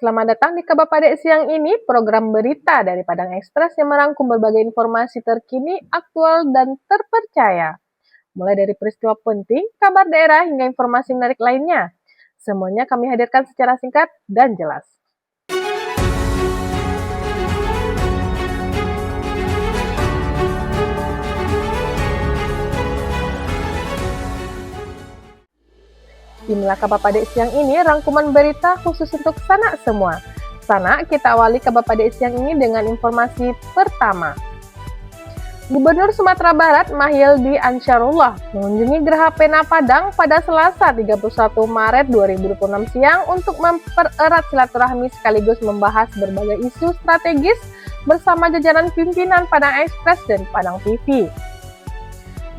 Selamat datang di Kabar Padang siang ini, program berita dari Padang Express yang merangkum berbagai informasi terkini, aktual, dan terpercaya. Mulai dari peristiwa penting, kabar daerah, hingga informasi menarik lainnya. Semuanya kami hadirkan secara singkat dan jelas. Inilah Kabar Padang siang ini, rangkuman berita khusus untuk sanak semua. Sanak, kita awali Kabar Padang siang ini dengan informasi pertama. Gubernur Sumatera Barat Mahyildi Ansarullah mengunjungi Geraha Pena Padang pada Selasa 31 Maret 2026 siang untuk mempererat silaturahmi sekaligus membahas berbagai isu strategis bersama jajaran pimpinan Padang Express dan Padang TV.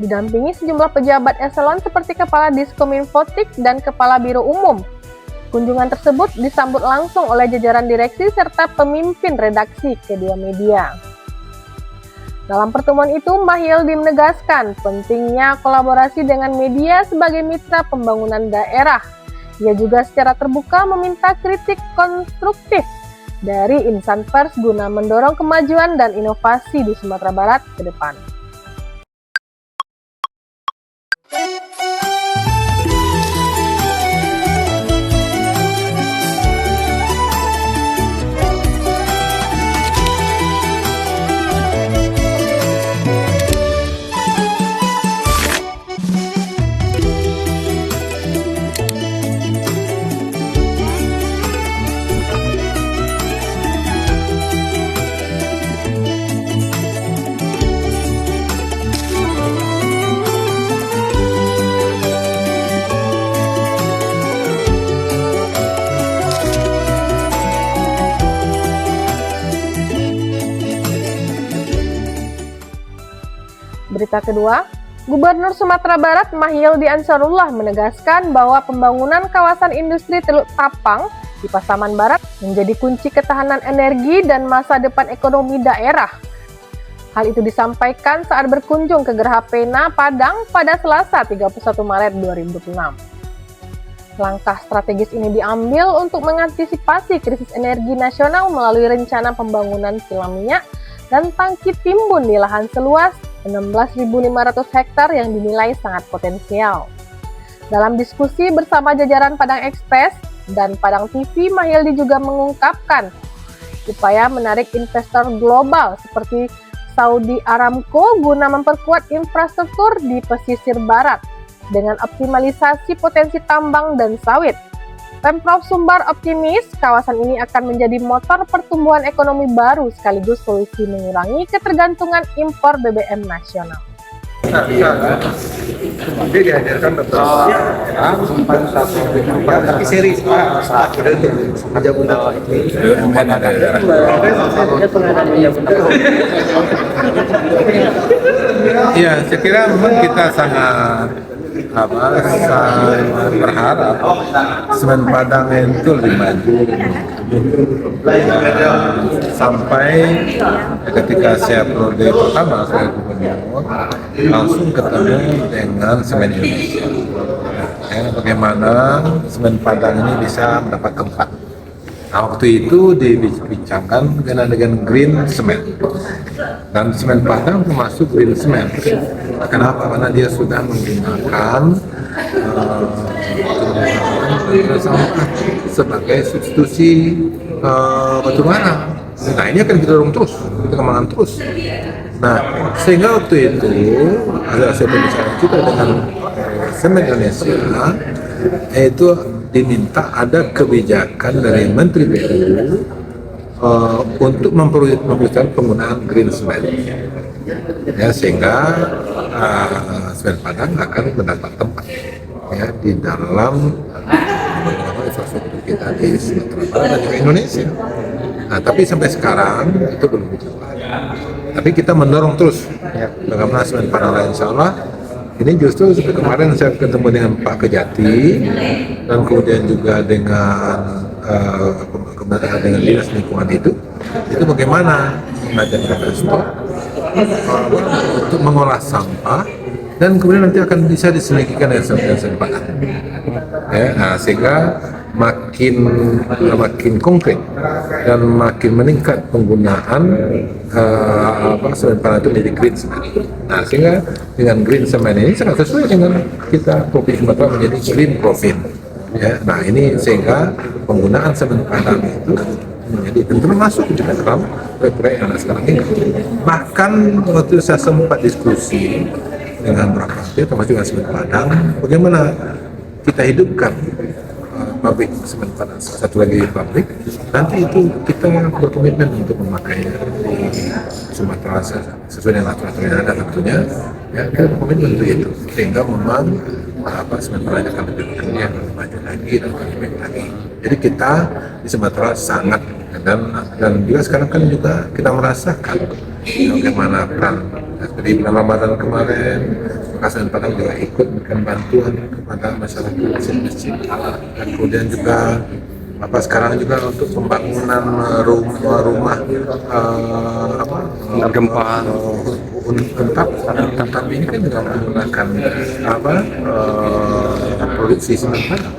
Didampingi sejumlah pejabat eselon seperti Kepala Diskominfotik dan Kepala Biro Umum. Kunjungan tersebut disambut langsung oleh jajaran direksi serta pemimpin redaksi kedua media. Dalam pertemuan itu, Mahyildi menegaskan pentingnya kolaborasi dengan media sebagai mitra pembangunan daerah. Ia juga secara terbuka meminta kritik konstruktif dari insan pers guna mendorong kemajuan dan inovasi di Sumatera Barat ke depan. Berita kedua, Gubernur Sumatera Barat Mahyildi Ansarullah menegaskan bahwa pembangunan kawasan industri Teluk Tapang di Pasaman Barat menjadi kunci ketahanan energi dan masa depan ekonomi daerah. Hal itu disampaikan saat berkunjung ke Geraha Pena Padang pada Selasa 31 Maret 2026. Langkah strategis ini diambil untuk mengantisipasi krisis energi nasional melalui rencana pembangunan kilang minyak dan tangki timbun di lahan seluas 16.500 hektar yang dinilai sangat potensial. Dalam diskusi bersama jajaran Padang Express dan Padang TV, Mahyildi juga mengungkapkan upaya menarik investor global seperti Saudi Aramco guna memperkuat infrastruktur di pesisir barat dengan optimalisasi potensi tambang dan sawit. Pemprov Sumbar optimis kawasan ini akan menjadi motor pertumbuhan ekonomi baru sekaligus solusi mengurangi ketergantungan impor BBM nasional. Dia dihadirkan beberapa seri aja bunda ya, saya kira memang kita sangat berharap Semen Padang itu lebih maju sampai ketika saya periode pertama saya gubernur langsung ketemu dengan Semen Indonesia. Bagaimana Semen Padang ini bisa mendapat tempat. Nah, waktu itu dibincangkan dengan Green Cement dan Semen Padang termasuk Green Cement. Kenapa? Karena dia sudah menggunakan sampah sebagai substitusi batu bara. Nah, ini akan kita dorong terus, kita kembangkan terus. Nah, sehingga waktu itu ada saya berbicara juga dengan Semen Indonesia, yaitu diminta ada kebijakan dari Menteri PU untuk memperlukan penggunaan green cement, ya, sehingga Semen Padang akan mendapat tempat ya di dalam infrastruktur kita di Sumatera Barat dan juga Indonesia. Nah, tapi sampai sekarang itu belum dicoba. Tapi kita mendorong terus ya, bagaimana Semen Padang lain, insya Allah. Ini justru seperti kemarin saya ketemu dengan Pak Kejati dan kemudian juga dengan dinas lingkungan itu bagaimana mengajak investor untuk mengolah sampah dan kemudian nanti akan bisa diseleksikan dengan Semen Padang. Ya, nah, sehingga makin konkret dan makin meningkat penggunaan semen padan itu menjadi green cement. Nah, sehingga dengan green cement ini sangat sesuai dengan kita Provinsi Sumatera menjadi green province. Ya, nah ini sehingga penggunaan semen padan itu menjadi tentu masuk juga dalam proyek yang ada sekarang ini. Bahkan waktu saya sempat diskusi dengan beberapa pihak termasuk dengan semen padang, bagaimana kita hidupkan pabrik semen padang, satu lagi pabrik, nanti itu kita berkomitmen untuk memakainya di Sumatera sesuai dengan aturan yang ada tentunya. Ya, kita berkomitmen untuk itu, sehingga memang semen padang akan lebih bekerja, lebih maju lagi dan lebih baik lagi. Jadi kita di Sumatera sangat dan juga sekarang kan juga kita merasakan bagaimana peran dari bulan Ramadan kemarin, Semen Padang juga ikut memberikan bantuan kepada masyarakat miskin-miskin, dan kemudian juga sekarang juga untuk pembangunan rumah gempa Tentap ini kan juga menggunakan produksi semen padang,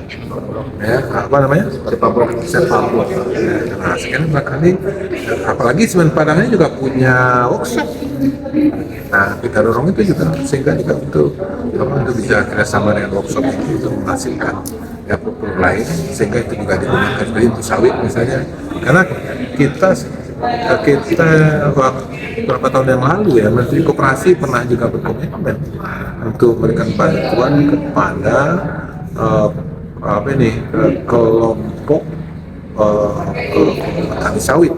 ya sepapuk. Nah, sekarang barangkali apalagi semen padang ini juga punya workshop. Nah, kita dorong itu juga sehingga juga untuk bisa kerjasama dengan workshop itu untuk menghasilkan produk lain, sehingga itu juga digunakan seperti untuk sawit misalnya. Karena kita beberapa tahun yang lalu ya, Menteri Koperasi pernah juga berkomitmen untuk memberikan bantuan kepada kelompok petani sawit,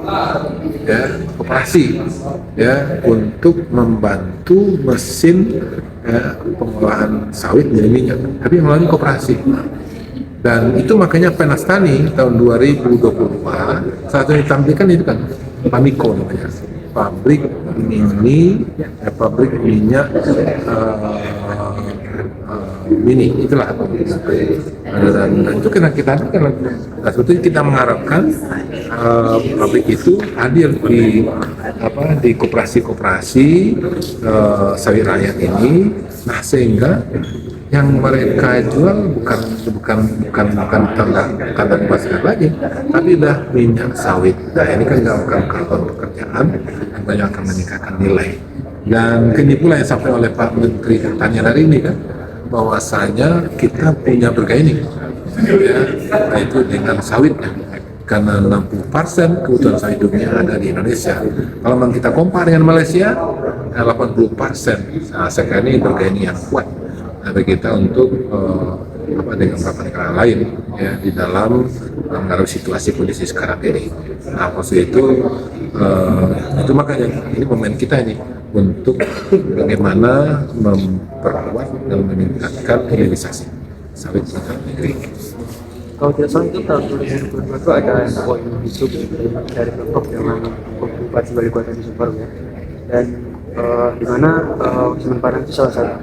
ya, koperasi, ya, untuk membantu mesin pengolahan sawit menjadi minyak, tapi melalui koperasi. Dan itu makanya Penastani tahun 2022 saat ini ditampilkan itu kan Pamiko namanya, pabrik minyak mini, itulah. Dan itu kita sebetulnya kita mengharapkan pabrik itu hadir di koperasi-koperasi sawit rakyat ini. Nah, sehingga yang mereka jual bukan tanda pemasaran lagi, tapi udah minyak sawit. Nah, ini kan bukan karbon pekerjaan, dan banyak akan meningkatkan nilai. Dan ini pula yang sampai oleh Pak Menteri Pertanian hari ini kan, bahwasanya kita punya bergaining, ya, yaitu dengan sawitnya, karena 60% kebutuhan sawit dunia ada di Indonesia. Kalau memang kita compare dengan Malaysia, 80%. Nah, sekarang ini bergaining yang kuat dari kita untuk dengan beberapa negara lain, ya, di dalam mengaruhi situasi kondisi sekarang ini. Nah, maksud itu makanya ini momen kita ini untuk bagaimana memperkuat dan meningkatkan hilirisasi sawit di dalam negeri. Kalau tidak salah itu tahun 2022 itu ada poin itu dari kelompok dengan Bupati Wali Kota Sumatera ya, dan di mana semen padang itu salah satu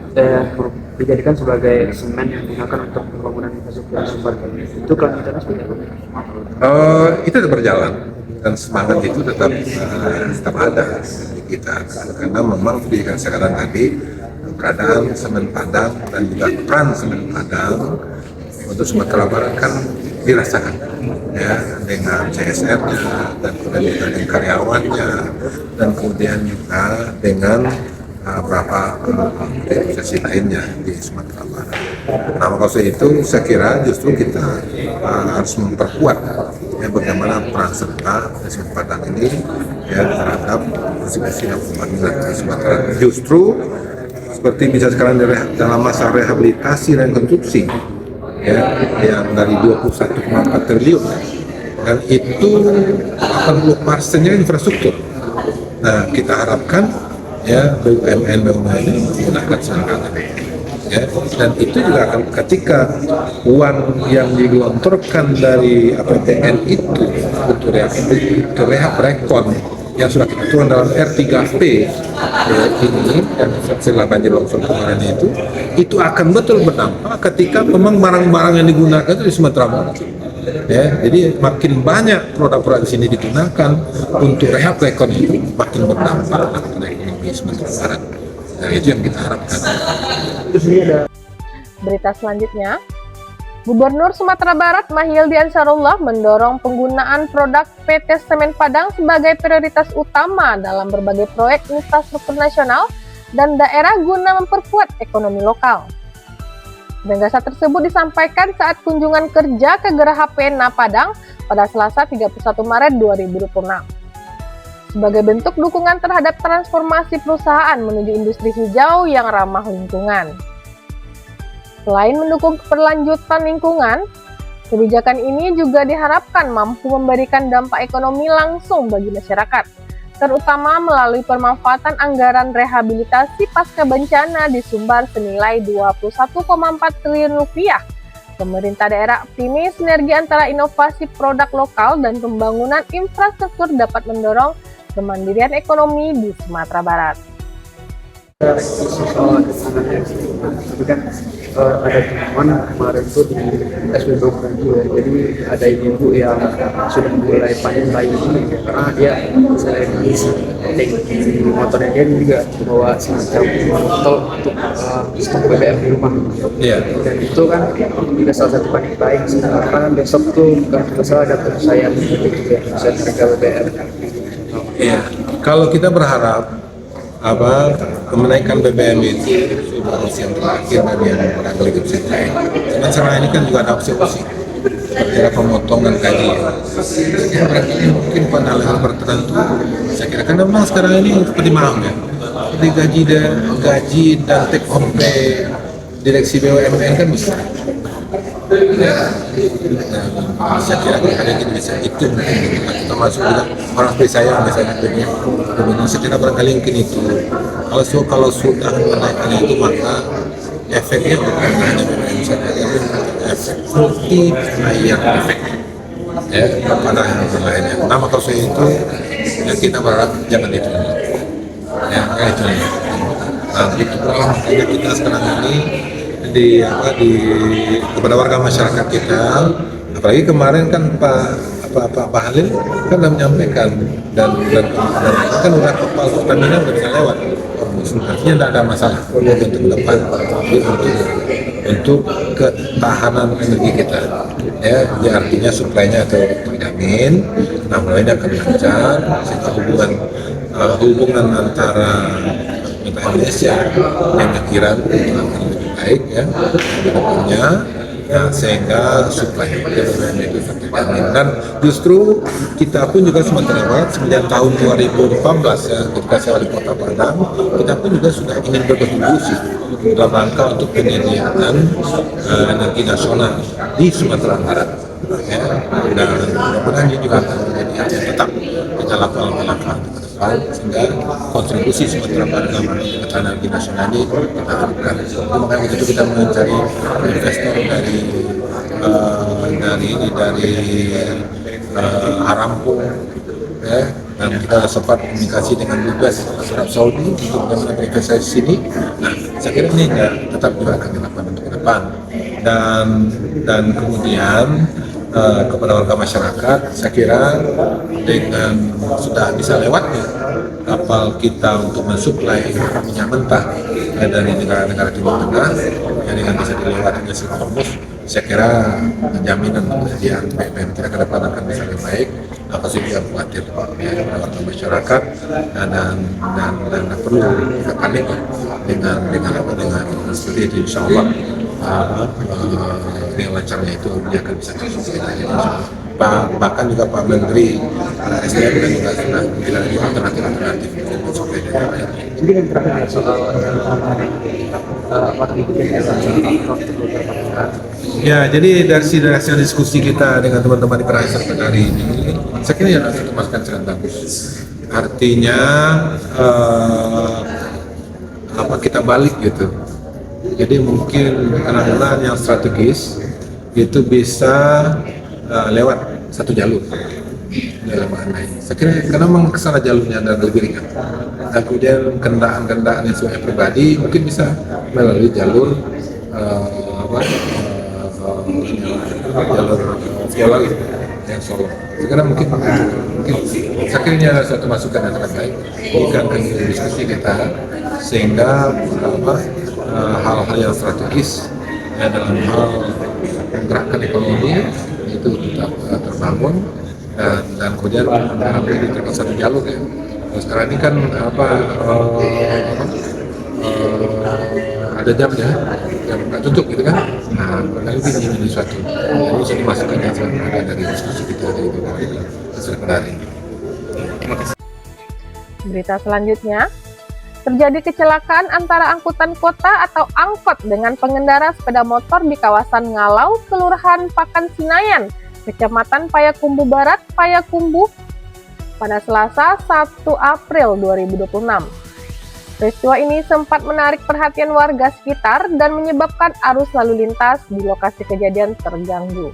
dijadikan sebagai semen yang digunakan untuk pembangunan infrastruktur Sumatera. Itu kalau kita seperti apa? Itu tetap berjalan dan semangat itu tetap ada di kita, karena memang pendidikan sekarang tadi keadaan semen padang dan juga peran semen padang untuk Sumatera Barat kan dirasakan, ya, dengan CSR-nya dan kemudian juga dengan karyawannya dan kemudian juga dengan beberapa organisasi lainnya di Sumatera Barat. Nah, maksud itu saya kira justru kita harus memperkuat, ya, bagaimana peran serta semen padang ini, ya, terhadap bersih-bersih dan pembangunan di Sumatera. Justru seperti bisa sekarang dalam masa rehabilitasi dan konstruksi, ya, yang dari 21,4 triliun, dan itu 80%-nya infrastruktur. Nah, kita harapkan, ya, BUMN ini menggunakan semen, ya, dan itu juga akan ketika uang yang digelontorkan dari APBN itu untuk rehab rekon yang sudah kita turun dalam R3P ini, dan setelah banjir longsor kemarin itu akan betul berdampak ketika memang barang-barang yang digunakan itu di Sumatera Barat, ya. Jadi makin banyak produk-produk di sini digunakan untuk rehab rekon itu, makin berdampak pada ekonomi Sumatera Barat. Nah, itu yang kita harapkan. Berita selanjutnya, Gubernur Sumatera Barat Mahyildi Ansarullah mendorong penggunaan produk PT Semen Padang sebagai prioritas utama dalam berbagai proyek infrastruktur nasional dan daerah guna memperkuat ekonomi lokal. Penegasan tersebut disampaikan saat kunjungan kerja ke Geraha Pena Padang pada Selasa 31 Maret 2026. Sebagai bentuk dukungan terhadap transformasi perusahaan menuju industri hijau yang ramah lingkungan. Selain mendukung keberlanjutan lingkungan, kebijakan ini juga diharapkan mampu memberikan dampak ekonomi langsung bagi masyarakat, terutama melalui pemanfaatan anggaran rehabilitasi pasca bencana di Sumbar senilai 21,4 triliun rupiah. Pemerintah daerah optimis sinergi antara inovasi produk lokal dan pembangunan infrastruktur dapat mendorong kemandirian ekonomi di Sumatera Barat. Tapi kan ada temuan kemarin tuh di SPB juga, jadi ada ibu yang sudah mulai panen kayu ini karena dia selain di motornya dia juga bawa semacam botol untuk stok BBM di rumah. Dan itu kan juga salah satu panen baik karena besok tuh kalau salah ada penyelesaian harga BBM. Iya, kalau kita berharap menaikkan BBM itu sudah opsi yang terakhir dan yang barangkali bisa naik. Cuman selama ini kan juga ada opsi-opsi seperti pemotongan gaji. Jadi barangkali mungkin pada hal tertentu, saya kira kan memang sekarang ini seperti mahal ya. Seperti gaji dan take home pay direksi BUMN kan besar. Nah, saya kira ada yang kita bisa hitung kita masuk juga orang seperti saya misalnya kemudian saya kira barangkali mungkin itu kalau sudah menaikkan itu maka efeknya bukan hanya BBM saja tapi efek multi layer efek ya kepada yang lainnya. Nah maka saya itu ya kita berharap jangan itu ya kan itu. Nah itu makanya kita sekarang ini kepada warga masyarakat kita, apalagi kemarin kan Pak Halil kan sudah menyampaikan dan kan udah kepala Pertamina udah bisa lewat, artinya tidak ada masalah untuk depan untuk ketahanan energi kita, ya artinya suplainya atau terjamin, nah mulai akan lancar sehingga hubungan antara Indonesia yang kira lebih baik ya depannya ya, sehingga suplai BBM itu terjamin. Dan justru kita pun juga Sumatera Barat semenjak tahun 2018 ya ketika saya wali kota Padang kita pun juga sudah ingin berkontribusi dalam rangka untuk penyediaan energi nasional di Sumatera Barat ya. Dan mudah-mudahan ini juga akan menjadi tetap kita lakukan sehingga kontribusi Sumatera Barat dalam ketahanan energi nasional ini kita harapkan. Makanya itu kita mencari investor dari Aramco ya, dan kita sempat komunikasi dengan Dubes Arab Saudi untuk bagaimana berinvestasi di sini. Nah, saya kira ini tetap juga akan dilakukan untuk ke depan dan kemudian kepada warga masyarakat, saya kira dengan sudah bisa lewatnya kapal kita untuk mensuplai minyak mentah dari negara-negara Timur Tengah yang dengan bisa dilewati Strait of Hormuz, saya kira jaminan ketersediaan BBM kita ke depan akan bisa lebih baik. Apa sih yang khawatir ya, warga masyarakat dan perlu kita panik dengan seperti itu, insya Allah dengan lancarnya itu dia akan bisa terus bahkan juga Pak Menteri SDM dan juga sudah bilang alternatif untuk suplai dari air. Jadi yang terakhir soal apakah itu ya, jadi dari hasil diskusi kita dengan teman-teman di Perairan hari ini, saya kira yang harus masukan sangat bagus. Artinya kita balik gitu. Jadi mungkin kendaraan yang strategis itu bisa lewat satu jalur dalam makna ini. Saya kira karena memang kesana jalurnya dan lebih ringan. Dan kemudian kendaraan yang sebagai pribadi mungkin bisa melalui jalur jalur Viawali yang Solo. Sekarang mungkin saya kira ini adalah suatu masukan yang sangat baik. Ini akan diskusi kita sehingga hal-hal yang strategis ya, dalam hal menggerakkan ekonomi itu tetap terbangun, dan kemudian menjadi satu jalur ya. Nah, sekarang ini kan ada jamnya yang nggak tutup gitu kan. Nah, barangkali ini suatu yang bisa dimasukkan yang ada dari diskusi kita dari hasil kendari. Terima kasih. Berita selanjutnya, terjadi kecelakaan antara angkutan kota atau angkot dengan pengendara sepeda motor di kawasan Ngalau, Kelurahan Pakan-Sinayan, Kecamatan Payakumbuh Barat, Payakumbuh, pada Selasa 1 April 2026. Peristiwa ini sempat menarik perhatian warga sekitar dan menyebabkan arus lalu lintas di lokasi kejadian terganggu.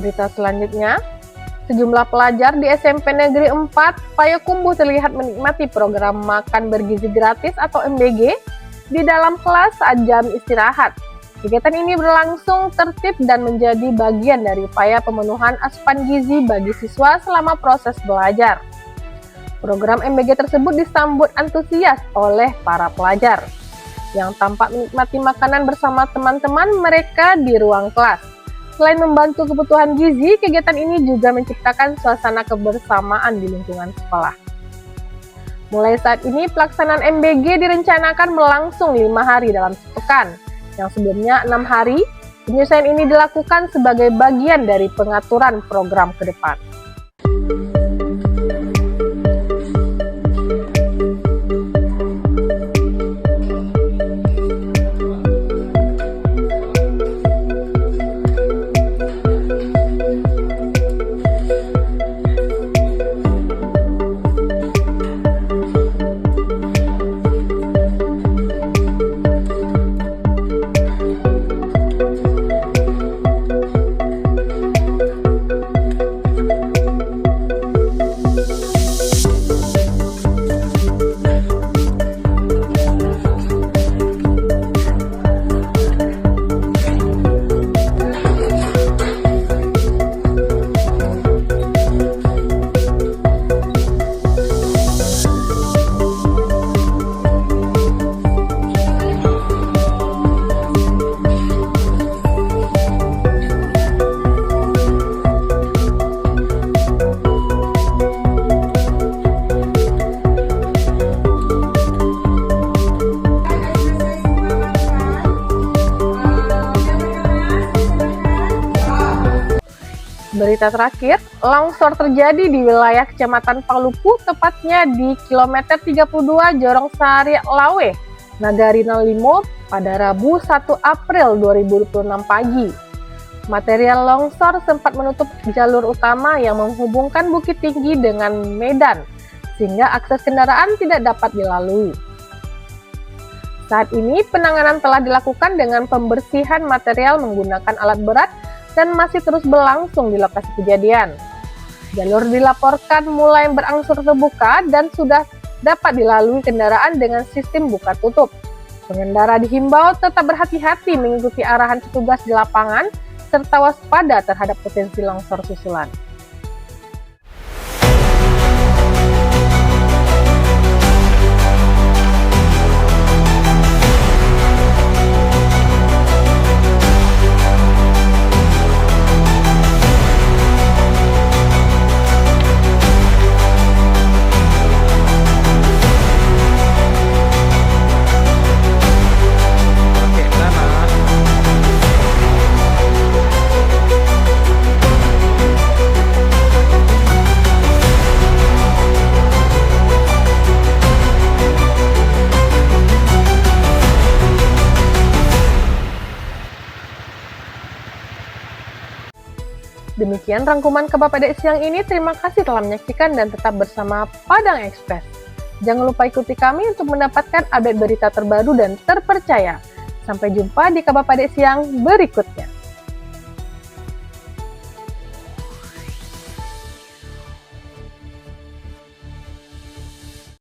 Berita selanjutnya, sejumlah pelajar di SMP Negeri 4 Payakumbuh terlihat menikmati program makan bergizi gratis atau MBG di dalam kelas saat jam istirahat. Kegiatan ini berlangsung tertib dan menjadi bagian dari upaya pemenuhan asupan gizi bagi siswa selama proses belajar. Program MBG tersebut disambut antusias oleh para pelajar yang tampak menikmati makanan bersama teman-teman mereka di ruang kelas. Selain membantu kebutuhan gizi, kegiatan ini juga menciptakan suasana kebersamaan di lingkungan sekolah. Mulai saat ini, pelaksanaan MBG direncanakan berlangsung 5 hari dalam sepekan, yang sebelumnya 6 hari. Penyesuaian ini dilakukan sebagai bagian dari pengaturan program ke depan. Berita terakhir, longsor terjadi di wilayah Kecamatan Palupu, tepatnya di kilometer 32 Jorong Sari Lawe, Nagarina Limo, pada Rabu 1 April 2026 pagi. Material longsor sempat menutup jalur utama yang menghubungkan Bukit Tinggi dengan Medan, sehingga akses kendaraan tidak dapat dilalui. Saat ini penanganan telah dilakukan dengan pembersihan material menggunakan alat berat dan masih terus berlangsung di lokasi kejadian. Jalur dilaporkan mulai berangsur terbuka dan sudah dapat dilalui kendaraan dengan sistem buka tutup. Pengendara dihimbau tetap berhati-hati mengikuti arahan petugas di lapangan serta waspada terhadap potensi longsor susulan. Demikian rangkuman Kabar Pade siang ini. Terima kasih telah menyaksikan dan tetap bersama Padang Express. Jangan lupa ikuti kami untuk mendapatkan update berita terbaru dan terpercaya. Sampai jumpa di Kabar Pade siang berikutnya.